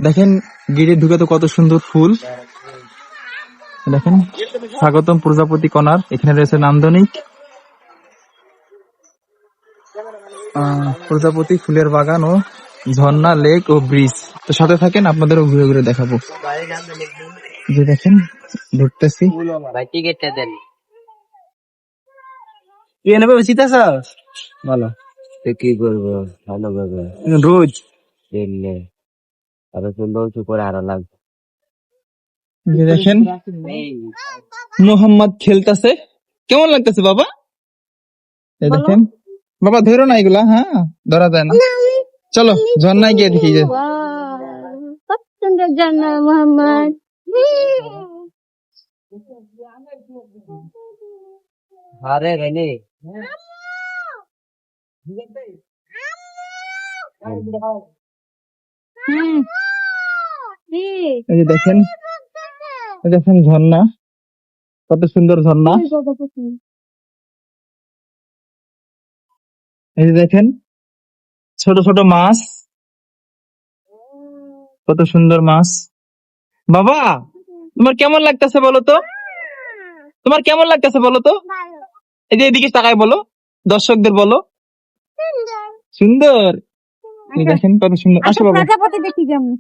দেখেন গেটে ঢুকে তো কত সুন্দর ফুল। দেখেন স্বাগতম প্রজাপতি কর্নার। এখানে রয়েছে নান্দনিক প্রজাপতি ফুলের বাগান ও ঝর্ণা, লেক ও ব্রিজ। তো সাথে থাকেন, আপনাদেরও ঘুরে ঘুরে দেখাবো। যে দেখেন ঢুকতেছি। টিকিটটা দেন। তুই এনে বসিতে আছিস? বলো কি করবো, ভালো ভাবে রোজ দিলে আরো সুন্দর করে আরো লাগবে। যে দেখেন মোহাম্মদ খেলতেছে, কেমন লাগতেছে বাবা? এই দেখেন বাবা, ধরো না এগুলা, হ্যাঁ ধরা যায় না। চলো ঝর্ণায় গিয়ে দেখি। যে কত সুন্দর ঝর্ণা মোহাম্মদ। আরে রেনি এই যে দেখেন, এই দেখেন ঝর্ণা, কত সুন্দর ঝর্ণা। এই যে দেখেন ছোট ছোট মাছ, কত সুন্দর মাছ। বাবা তোমার কেমন লাগতেছে বলো তো? তোমার কেমন লাগতেছে বলো তো? এই যে এদিকে তাকায় বলো, দর্শকদের বলো। সুন্দর। এই দেখেন কত সুন্দর। আসো বাবা। প্রজাপতি দেখি কেমন।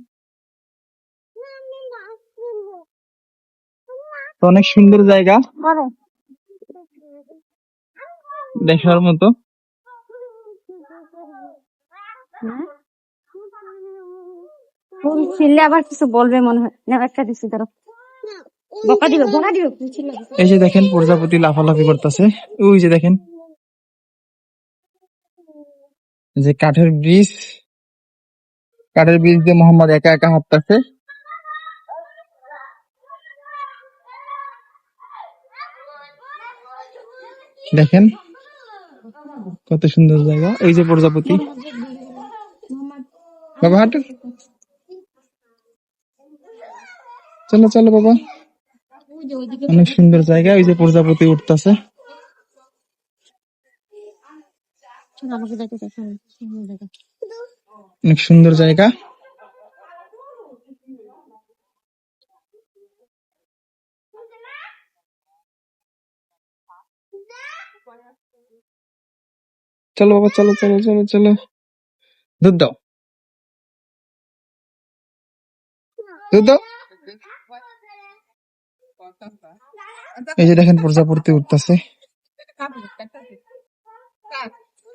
অনেক সুন্দর জায়গা, দেখার মতো। ফুল ছিললে আবার কিছু বলবে মনে হয়। না একটা দিচ্ছি ধরো, বকা দিবে, বোনা দিবে। ফুল ছিললে এই যে দেখেন প্রজাপতি লাফালাফি করতেছে। ওই যে দেখেন যে কাঠের ব্রিজ, কাঠের ব্রিজ দিয়ে মোহাম্মদ একা একা হাঁটতেছে। দেখেন কত সুন্দর জায়গা। এই যে প্রজাপতি। বাবা হাঁটো, চলো চলো বাবা। অনেক সুন্দর জায়গা। ওই যে প্রজাপতি উঠতেছে। অনেক সুন্দর জায়গা। চলো বাবা, চলো চলো চলো চলো। দুধ দাও, দুধ দাও। এই যে দেখেন প্রজাপতি উঠতেছে।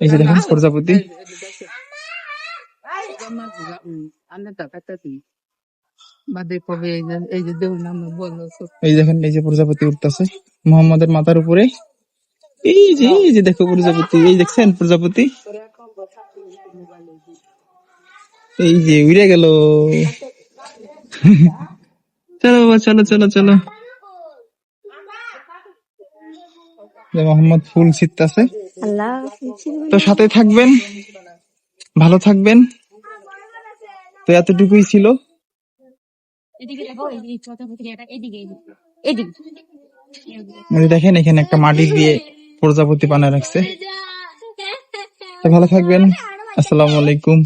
এই যে দেখেন প্রজাপতি। এই দেখেন এই যে প্রজাপতি উঠতেছে মোহাম্মদের মাথার উপরে। এই যে দেখো প্রজাপতি, এই দেখছেন প্রজাপতি, এই যে উড়ে গেল। চলো বাবা, চলো চলো চলো। মোহাম্মদ ফুল ছিটতেছে। তো সাথে থাকবেন, ভালো থাকবেন। তো এতটুকুই ছিল। দেখেন এখানে একটা মাটি দিয়ে প্রজাপতি বানায় রাখছে। তো ভালো থাকবেন। আসসালামু আলাইকুম।